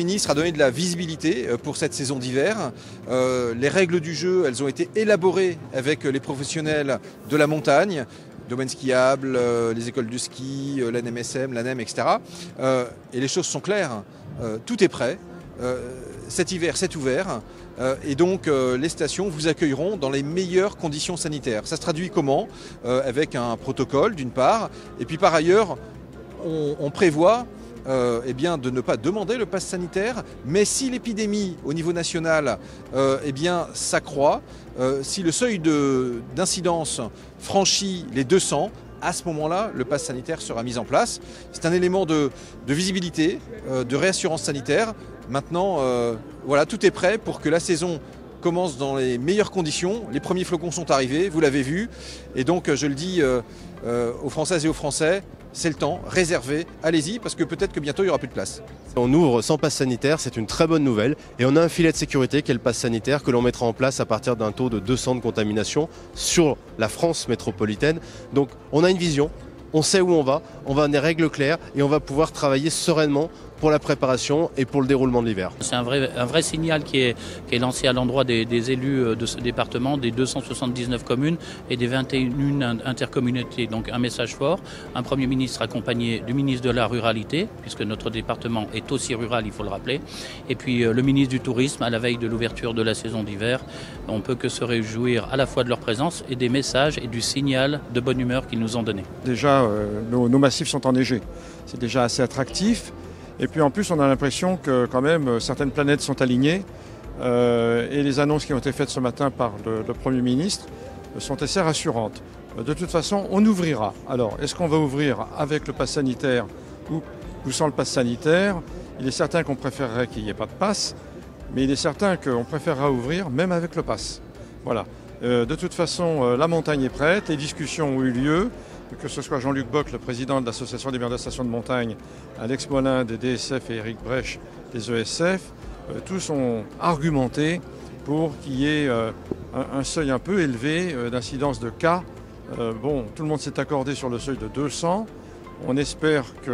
ministre a donné de la visibilité pour cette saison d'hiver. Les règles du jeu, elles ont été élaborées avec les professionnels de la montagne, domaine skiable, les écoles de ski, l'ANMSM, l'ANEM, etc. Et les choses sont claires. Tout est prêt. Cet hiver, c'est ouvert. Et donc les stations vous accueilleront dans les meilleures conditions sanitaires. Ça se traduit comment? Avec un protocole d'une part, et puis par ailleurs on prévoit eh bien, de ne pas demander le pass sanitaire, mais si l'épidémie au niveau national eh bien, s'accroît, si le seuil d'incidence franchit les 200, à ce moment-là, le pass sanitaire sera mis en place. C'est un élément de visibilité, de réassurance sanitaire. Maintenant, voilà, tout est prêt pour que la saison commence dans les meilleures conditions. Les premiers flocons sont arrivés, vous l'avez vu. Et donc, je le dis aux Françaises et aux Français, c'est le temps, réservé, allez-y, parce que peut-être que bientôt il n'y aura plus de place. On ouvre sans passe sanitaire, c'est une très bonne nouvelle. Et on a un filet de sécurité qui est le passe sanitaire que l'on mettra en place à partir d'un taux de 200 de contamination sur la France métropolitaine. Donc on a une vision, on sait où on va a des règles claires et on va pouvoir travailler sereinement pour la préparation et pour le déroulement de l'hiver. C'est un vrai signal qui est lancé à l'endroit des élus de ce département, des 279 communes et des 21 intercommunautés. Donc un message fort, un Premier ministre accompagné du ministre de la Ruralité, puisque notre département est aussi rural, il faut le rappeler, et puis le ministre du Tourisme à la veille de l'ouverture de la saison d'hiver. On ne peut que se réjouir à la fois de leur présence et des messages et du signal de bonne humeur qu'ils nous ont donné. Déjà, nos massifs sont enneigés, c'est déjà assez attractif. Et puis en plus, on a l'impression que quand même certaines planètes sont alignées et les annonces qui ont été faites ce matin par le Premier ministre sont assez rassurantes. De toute façon, on ouvrira. Alors, est-ce qu'on va ouvrir avec le pass sanitaire ou sans le pass sanitaire? Il est certain qu'on préférerait qu'il n'y ait pas de pass, mais il est certain qu'on préférera ouvrir même avec le pass. Voilà. De toute façon, la montagne est prête, les discussions ont eu lieu. Que ce soit Jean-Luc Bock, le président de l'Association des maires de stations de montagne, Alex Molin des DSF et Éric Brèche des ESF, tous ont argumenté pour qu'il y ait un seuil un peu élevé d'incidence de cas. Bon, tout le monde s'est accordé sur le seuil de 200. On espère qu'il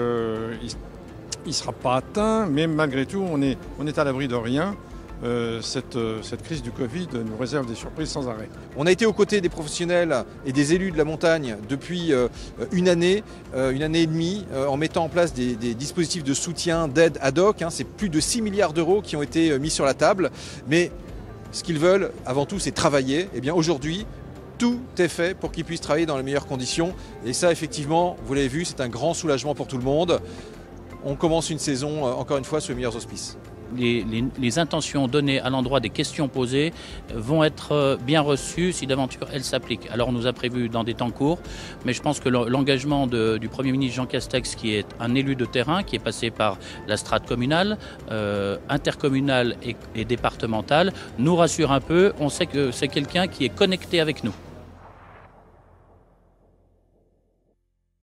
ne sera pas atteint, mais malgré tout, on est à l'abri de rien. Cette crise du Covid nous réserve des surprises sans arrêt. On a été aux côtés des professionnels et des élus de la montagne depuis une année et demie, en mettant en place des dispositifs de soutien, d'aide ad hoc. C'est plus de 6 milliards d'euros qui ont été mis sur la table. Mais ce qu'ils veulent, avant tout, c'est travailler. Et bien aujourd'hui, tout est fait pour qu'ils puissent travailler dans les meilleures conditions. Et ça, effectivement, vous l'avez vu, c'est un grand soulagement pour tout le monde. On commence une saison, encore une fois, sous les meilleurs auspices. Les intentions données à l'endroit des questions posées vont être bien reçues si d'aventure elles s'appliquent. Alors on nous a prévu dans des temps courts, mais je pense que l'engagement du Premier ministre Jean Castex, qui est un élu de terrain, qui est passé par la strate communale, intercommunale et départementale, nous rassure un peu. On sait que c'est quelqu'un qui est connecté avec nous.